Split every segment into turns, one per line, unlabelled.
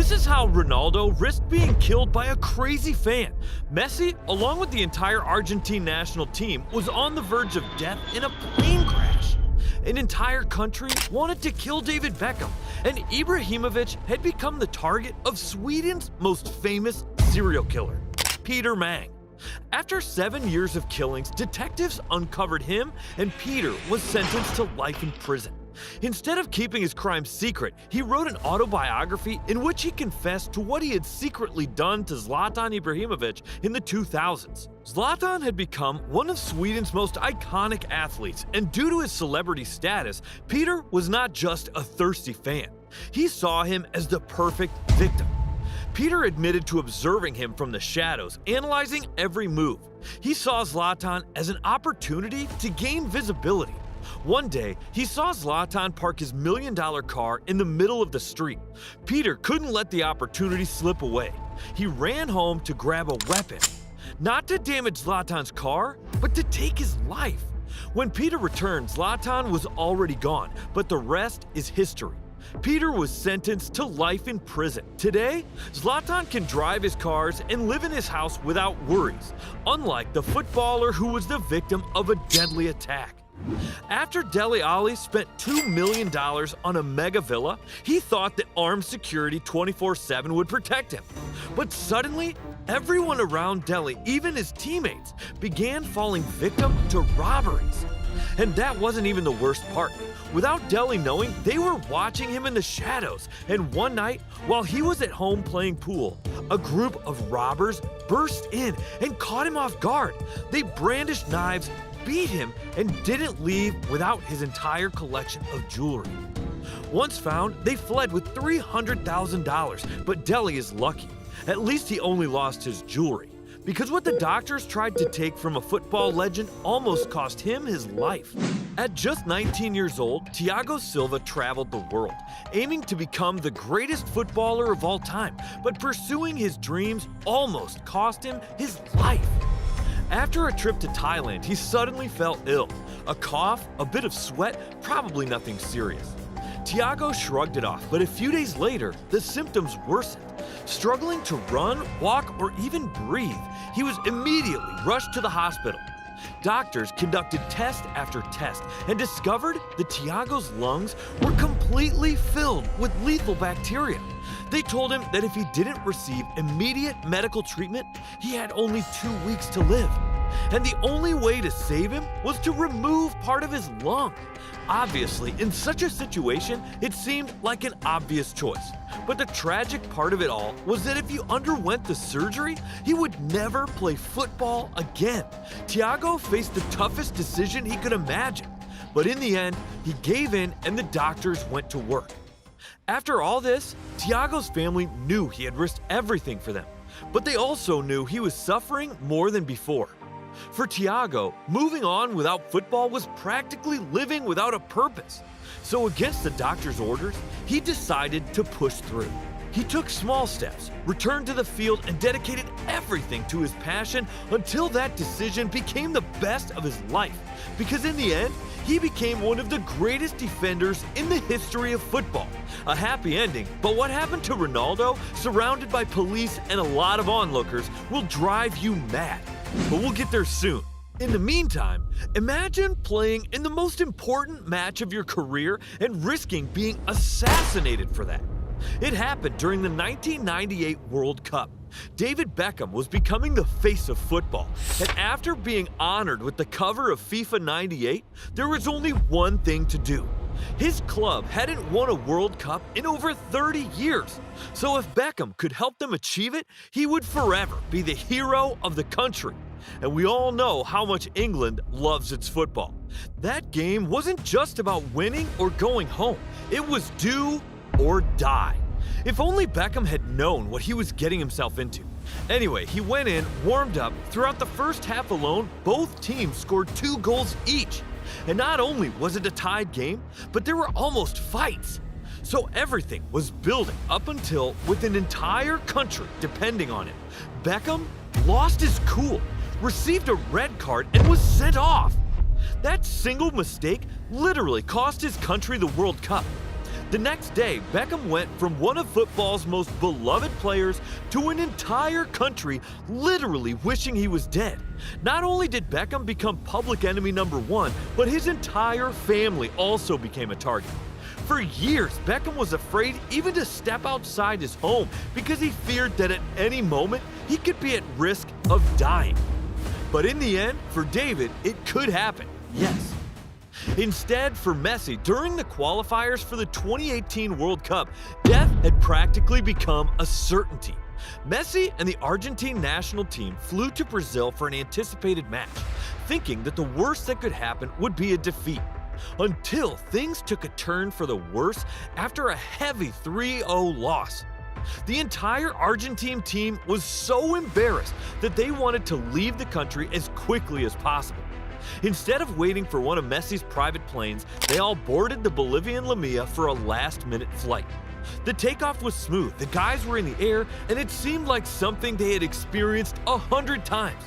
This is how Ronaldo risked being killed by a crazy fan. Messi, along with the entire Argentine national team, was on the verge of death in a plane crash. An entire country wanted to kill David Beckham, and Ibrahimovic had become the target of Sweden's most famous serial killer, Peter Mang. After 7 years of killings, detectives uncovered him, and Peter was sentenced to life in prison. Instead of keeping his crimes secret, he wrote an autobiography in which he confessed to what he had secretly done to Zlatan Ibrahimovic in the 2000s. Zlatan had become one of Sweden's most iconic athletes, and due to his celebrity status, Peter was not just a thirsty fan. He saw him as the perfect victim. Peter admitted to observing him from the shadows, analyzing every move. He saw Zlatan as an opportunity to gain visibility. One day, he saw Zlatan park his $1 million car in the middle of the street. Peter couldn't let the opportunity slip away. He ran home to grab a weapon. Not to damage Zlatan's car, but to take his life. When Peter returned, Zlatan was already gone, but the rest is history. Peter was sentenced to life in prison. Today, Zlatan can drive his cars and live in his house without worries, unlike the footballer who was the victim of a deadly attack. After Dele Alli spent $2 million on a mega villa, he thought that armed security 24/7 would protect him. But suddenly, everyone around Dele, even his teammates, began falling victim to robberies. And that wasn't even the worst part. Without Dele knowing, they were watching him in the shadows. And one night, while he was at home playing pool, a group of robbers burst in and caught him off guard. They brandished knives, beat him, and didn't leave without his entire collection of jewelry. Once found, they fled with $300,000, but Dele is lucky. At least he only lost his jewelry, because what the doctors tried to take from a football legend almost cost him his life. At just 19 years old, Thiago Silva traveled the world, aiming to become the greatest footballer of all time, but pursuing his dreams almost cost him his life. After a trip to Thailand, he suddenly fell ill. A cough, a bit of sweat, probably nothing serious. Thiago shrugged it off, but a few days later, the symptoms worsened. Struggling to run, walk, or even breathe, he was immediately rushed to the hospital. Doctors conducted test after test and discovered that Thiago's lungs were completely filled with lethal bacteria. They told him that if he didn't receive immediate medical treatment, he had only 2 weeks to live. And the only way to save him was to remove part of his lung. Obviously, in such a situation, it seemed like an obvious choice. But the tragic part of it all was that if he underwent the surgery, he would never play football again. Thiago faced the toughest decision he could imagine. But in the end, he gave in and the doctors went to work. After all this, Thiago's family knew he had risked everything for them, but they also knew he was suffering more than before. For Thiago, moving on without football was practically living without a purpose. So against the doctor's orders, he decided to push through. He took small steps, returned to the field, and dedicated everything to his passion until that decision became the best of his life. Because in the end, he became one of the greatest defenders in the history of football. A happy ending, but what happened to Ronaldo, surrounded by police and a lot of onlookers, will drive you mad. But we'll get there soon. In the meantime, imagine playing in the most important match of your career and risking being assassinated for that. It happened during the 1998 World Cup. David Beckham was becoming the face of football, and after being honored with the cover of FIFA 98, there was only one thing to do. His club hadn't won a World Cup in over 30 years, so if Beckham could help them achieve it, he would forever be the hero of the country. And we all know how much England loves its football. That game wasn't just about winning or going home, it was do or die. If only Beckham had known what he was getting himself into. Anyway, he went in, warmed up. Throughout the first half alone, both teams scored 2 goals each. And not only was it a tied game, but there were almost fights. So everything was building up until, with an entire country depending on it, Beckham lost his cool, received a red card, and was sent off. That single mistake literally cost his country the World Cup. The next day, Beckham went from one of football's most beloved players to an entire country literally wishing he was dead. Not only did Beckham become public enemy number one, but his entire family also became a target. For years, Beckham was afraid even to step outside his home because he feared that at any moment he could be at risk of dying. But in the end, for David, it could happen, yes. Instead, for Messi, during the qualifiers for the 2018 World Cup, death had practically become a certainty. Messi and the Argentine national team flew to Brazil for an anticipated match, thinking that the worst that could happen would be a defeat. Until things took a turn for the worse after a heavy 3-0 loss. The entire Argentine team was so embarrassed that they wanted to leave the country as quickly as possible. Instead of waiting for one of Messi's private planes, they all boarded the Bolivian Lamia for a last-minute flight. The takeoff was smooth, the guys were in the air, and it seemed like something they had experienced 100 times.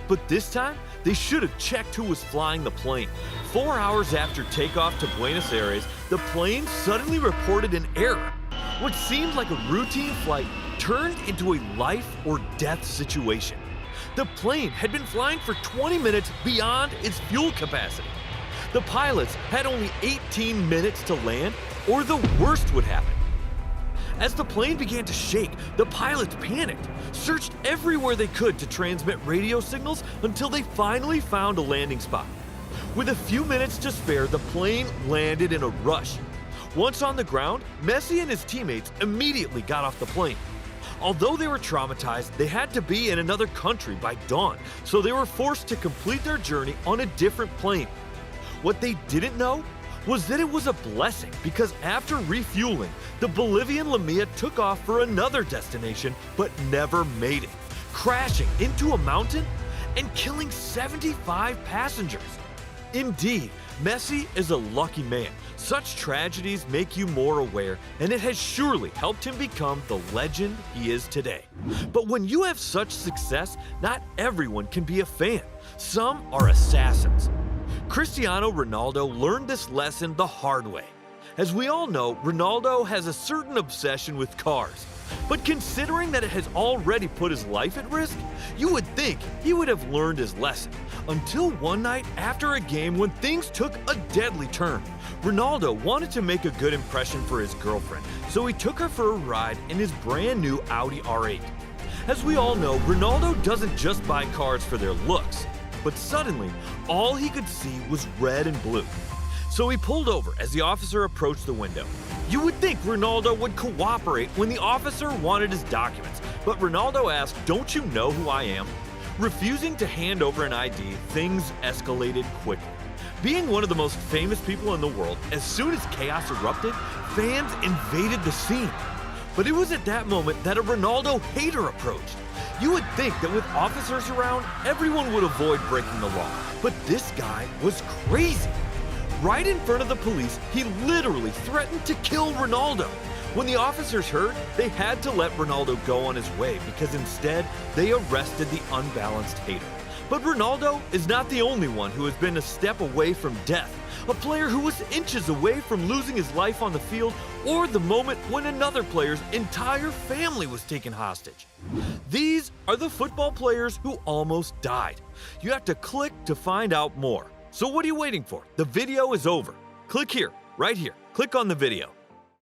But this time, they should have checked who was flying the plane. 4 hours after takeoff to Buenos Aires, the plane suddenly reported an error. What seemed like a routine flight turned into a life or death situation. The plane had been flying for 20 minutes beyond its fuel capacity. The pilots had only 18 minutes to land, or the worst would happen. As the plane began to shake, the pilots panicked, searched everywhere they could to transmit radio signals until they finally found a landing spot. With a few minutes to spare, the plane landed in a rush. Once on the ground, Messi and his teammates immediately got off the plane. Although they were traumatized, they had to be in another country by dawn, so they were forced to complete their journey on a different plane. What they didn't know was that it was a blessing, because after refueling, the Bolivian Lamia took off for another destination but never made it, crashing into a mountain and killing 75 passengers. Indeed, Messi is a lucky man. Such tragedies make you more aware, and it has surely helped him become the legend he is today. But when you have such success, not everyone can be a fan. Some are assassins. Cristiano Ronaldo learned this lesson the hard way. As we all know, Ronaldo has a certain obsession with cars. But considering that it has already put his life at risk, you would think he would have learned his lesson. Until one night after a game when things took a deadly turn. Ronaldo wanted to make a good impression for his girlfriend, so he took her for a ride in his brand new Audi R8. As we all know, Ronaldo doesn't just buy cars for their looks. But suddenly, all he could see was red and blue. So he pulled over as the officer approached the window. You would think Ronaldo would cooperate when the officer wanted his documents, but Ronaldo asked, "Don't you know who I am?" Refusing to hand over an ID, things escalated quickly. Being one of the most famous people in the world, as soon as chaos erupted, fans invaded the scene. But it was at that moment that a Ronaldo hater approached. You would think that with officers around, everyone would avoid breaking the law, but this guy was crazy. Right in front of the police, he literally threatened to kill Ronaldo. When the officers heard, they had to let Ronaldo go on his way because instead, they arrested the unbalanced hater. But Ronaldo is not the only one who has been a step away from death, a player who was inches away from losing his life on the field, or the moment when another player's entire family was taken hostage. These are the football players who almost died. You have to click to find out more. So what are you waiting for? The video is over. Click here, right here. Click on the video.